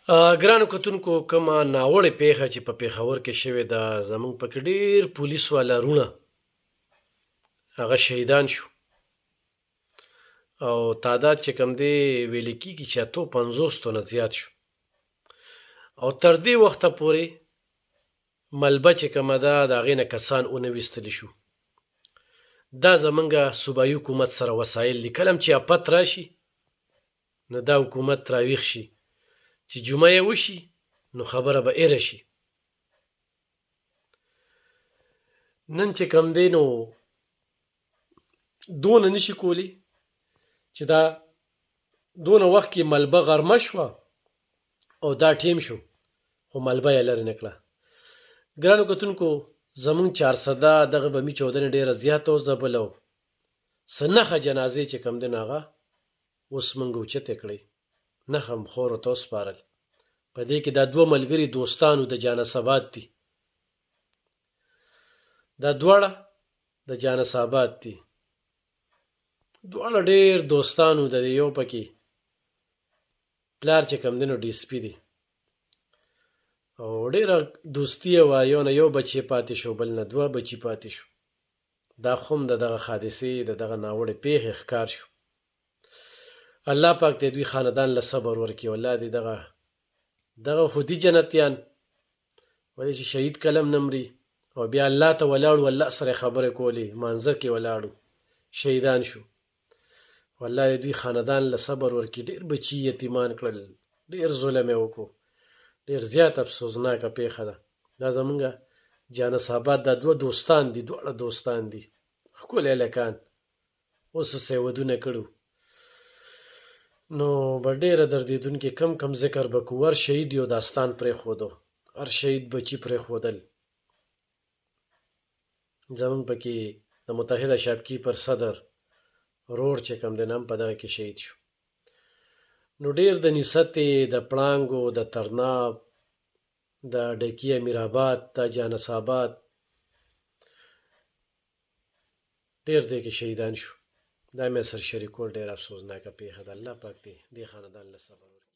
ګرانو کتونکو کومه ناوړه پیښه چې په پېښور کې شوې ده زموږ پکې ډېر پولیس والا رونه هغه شهیدان شو او تعداد چې کم دی ویل کېږي چې 50 تنه زیات شو او تر دې وخته پورې ملبه چې کومه ده د هغې نه کسان ونه ویستلی شو. دا زمونږه صوبایي حکومت سره وسایل دي کله هم چې افت راشي نو دا حکومت راویښ شي چې جمعه یې وشي نو خبره به ایره شي. نن چې کم دی نو دونه نشي کولی چې دا دونه وخت کې ملبه غرمه شوه او دا ټیم شو خو ملبه یې لرې نه کړه. ګرانو کتونکو زمونږ چارسده دغه بمي چودنې ډېره زیاته وځپله او څه نښه جنازې چې کم دی نو هغه اوس موږ اوچتې کړئ، نښه م خاورو ته وسپارل. په دې کې دا دوه ملګري دوستانو د جانساباد دي، دا دواړه د جانساباد دي، دواړه ډېر دوستانو د یو پکې پلار چې کم دی نو ډي اس پي دی او ډېره دوستي یې وه، یو نه یو بچی پاتې شو بل نه دوه بچي پاتې شو. دا خو هم د دغه حادثې د دغه ناوړې پیښې ښکار شو. الله پاک دې دوی خاندان له صبر ورکړي، الله دې دغه خو دي جنتیان ولې چې شهید کلم نه مري او بیا الله ته ولاړو الله سره خبرې کولې مانځه کې ولاړو شهیدان شو. والله دې دوی خاندان له صبر ورکړي، ډېر بچي یتیمان کړل، ډېر ظلم یې وکړو، ډېر زیات افسوسناکه پیښه ده. دا زمونږه جانساباد دا دوه دوستان دي، دواړه دوستان دي ښکلي هلکان، اوس څه یې ودونه کړو نو به ډېره دردېدونکې کم ذکر به کوو. هر شهید یو داستان پرېښودو، هر شهید بچي پرېښودل. زمونږ پکې د متحده شاپکي پر صدر رور چې کم دی هم په دغه کې شهید شو. نو ډېر د نستې د پړانګو د ترناب د ډکي امیرآباد د جانساباد ډېر دی کې شهیدان شو. دا مې سره شریکول ډېر افسوسناکه پیښه ده. الله پاک دې خاندان له صبر ورکړي.